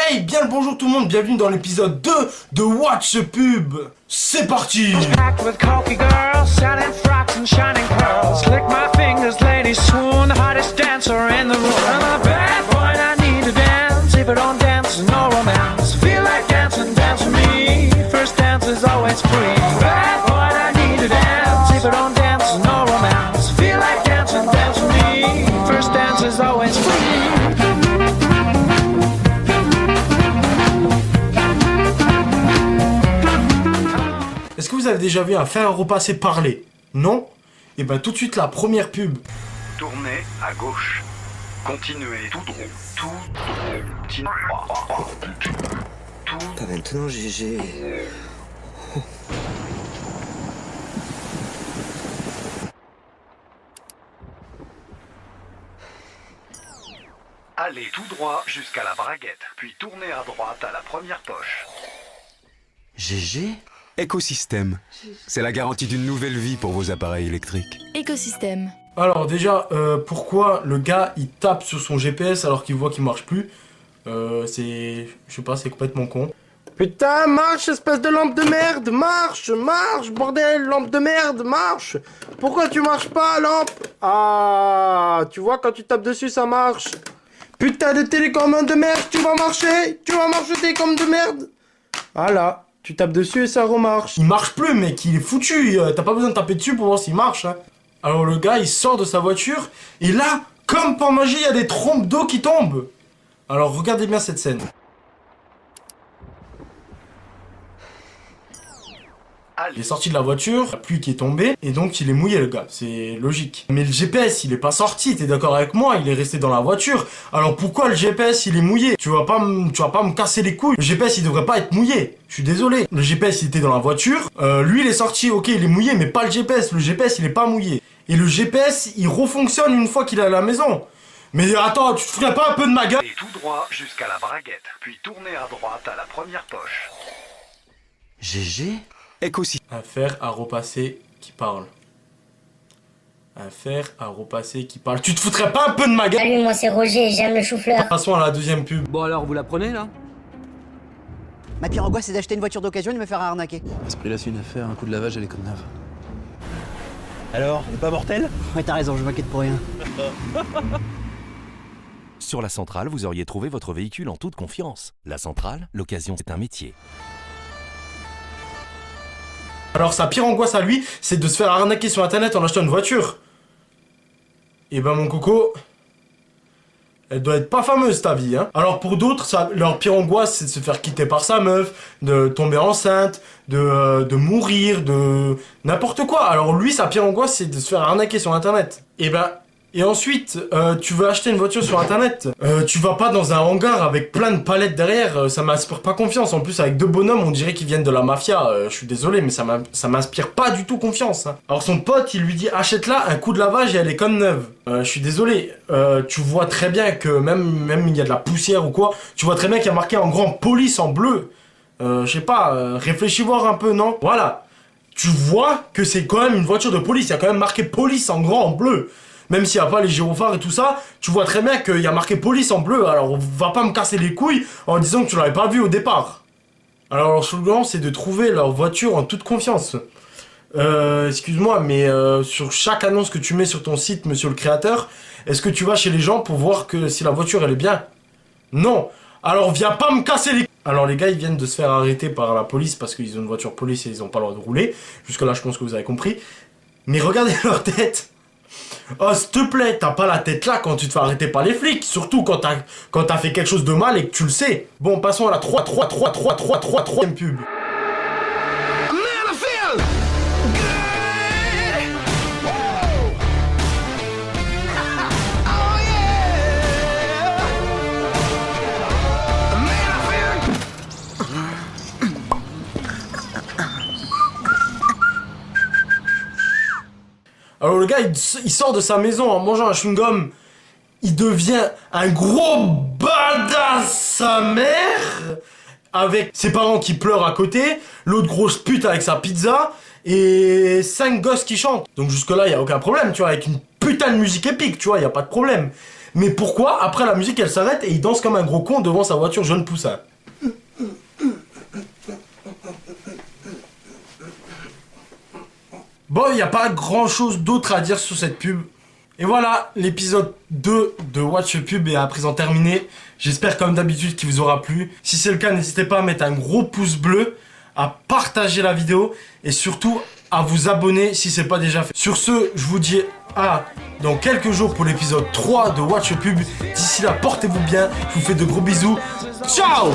Hey, bien le bonjour tout le monde, bienvenue dans l'épisode 2 de Watch the Pub. C'est parti. Est-ce que vous avez déjà vu un fer à repasser parler? Non? Et ben tout de suite la première pub. Tournez à gauche. Continuez tout droit. Tout droit. Pas maintenant, GG. Allez tout droit jusqu'à la braguette, puis tournez à droite à la première poche. GG? Écosystème. C'est la garantie d'une nouvelle vie pour vos appareils électriques. Écosystème. Alors déjà, pourquoi le gars il tape sur son GPS alors qu'il voit qu'il marche plus? Je sais pas, c'est complètement con. Putain, marche, espèce de lampe de merde, marche, bordel, lampe de merde, marche. Pourquoi tu marches pas, lampe? Ah, tu vois, quand tu tapes dessus, ça marche. Putain de télécommande de merde, tu vas marcher télécommande de merde. Voilà, tu tapes dessus et ça remarche. Il marche plus, mec, il est foutu, t'as pas besoin de taper dessus pour voir s'il marche, hein. Alors le gars, il sort de sa voiture, et là, comme par magie, il y a des trompes d'eau qui tombent. Alors regardez bien cette scène. Il est sorti de la voiture, la pluie qui est tombée, et donc il est mouillé le gars, c'est logique. Mais le GPS, il est pas sorti, t'es d'accord avec moi, il est resté dans la voiture. Alors pourquoi le GPS, il est mouillé? Tu vas pas me casser les couilles. Le GPS, il devrait pas être mouillé, je suis désolé. Le GPS, il était dans la voiture, lui il est sorti, ok, il est mouillé, mais pas le GPS. Le GPS, il est pas mouillé. Et le GPS, il refonctionne une fois qu'il est à la maison. Mais attends, tu te ferais pas un peu de ma gueule? Allez tout droit jusqu'à la braguette, puis tournez à droite à la première poche. GG? Écosystème. Un fer à repasser qui parle. Un fer à repasser qui parle. Tu te foutrais pas un peu de ma gueule? Salut, moi c'est Roger, j'aime le chou-fleur. Passons à la deuxième pub. Bon alors, vous la prenez là? Ma pire angoisse, c'est d'acheter une voiture d'occasion et de me faire arnaquer. À ce prix-là, c'est une affaire, un coup de lavage, elle est comme neuve. Alors, elle est pas mortelle? Ouais, t'as raison, je m'inquiète pour rien. Sur la centrale, vous auriez trouvé votre véhicule en toute confiance. La centrale, l'occasion, c'est un métier. Alors sa pire angoisse à lui, c'est de se faire arnaquer sur internet en achetant une voiture. Et ben mon coco, elle doit être pas fameuse ta vie, hein. Alors pour d'autres, leur pire angoisse, c'est de se faire quitter par sa meuf, de tomber enceinte, de mourir, de n'importe quoi. Alors lui, sa pire angoisse, c'est de se faire arnaquer sur internet. Et ensuite, tu veux acheter une voiture sur internet, tu vas pas dans un hangar avec plein de palettes derrière, ça m'inspire pas confiance. En plus, avec deux bonhommes, on dirait qu'ils viennent de la mafia, je suis désolé, mais ça m'inspire pas du tout confiance, hein. Alors son pote, il lui dit, achète-la, un coup de lavage et elle est comme neuve. Je suis désolé, tu vois très bien que même il y a de la poussière ou quoi, tu vois très bien qu'il y a marqué en grand police en bleu. Je sais pas, réfléchis voir un peu, non? Voilà, tu vois que c'est quand même une voiture de police, il y a quand même marqué police en grand en bleu. Même s'il n'y a pas les gyrophares et tout ça, tu vois très bien qu'il y a marqué police en bleu, alors va pas me casser les couilles en disant que tu l'avais pas vu au départ. Alors leur slogan, c'est de trouver leur voiture en toute confiance. Excuse-moi, mais sur chaque annonce que tu mets sur ton site, monsieur le créateur, est-ce que tu vas chez les gens pour voir que si la voiture elle est bien? Non. Alors viens pas me casser les... Alors les gars, ils viennent de se faire arrêter par la police parce qu'ils ont une voiture police et ils ont pas le droit de rouler. Jusque là, je pense que vous avez compris. Mais regardez leur tête. Oh, s'il te plaît, t'as pas la tête là quand tu te fais arrêter par les flics, surtout quand t'as fait quelque chose de mal et que tu le sais. Bon, passons à la 3ème pub. Alors le gars, il sort de sa maison en mangeant un chewing-gum. Il devient un gros badass sa mère, avec ses parents qui pleurent à côté, l'autre grosse pute avec sa pizza, et 5 gosses qui chantent. Donc jusque là, il n'y a aucun problème, tu vois, avec une putain de musique épique, tu vois, il n'y a pas de problème. Mais pourquoi après la musique elle s'arrête et il danse comme un gros con devant sa voiture jaune poussin? Bon, il n'y a pas grand chose d'autre à dire sur cette pub. Et voilà, l'épisode 2 de Watch Pub est à présent terminé. J'espère comme d'habitude qu'il vous aura plu. Si c'est le cas, n'hésitez pas à mettre un gros pouce bleu, à partager la vidéo et surtout à vous abonner si c'est pas déjà fait. Sur ce, je vous dis à dans quelques jours pour l'épisode 3 de Watch Pub. D'ici là, portez-vous bien. Je vous fais de gros bisous. Ciao!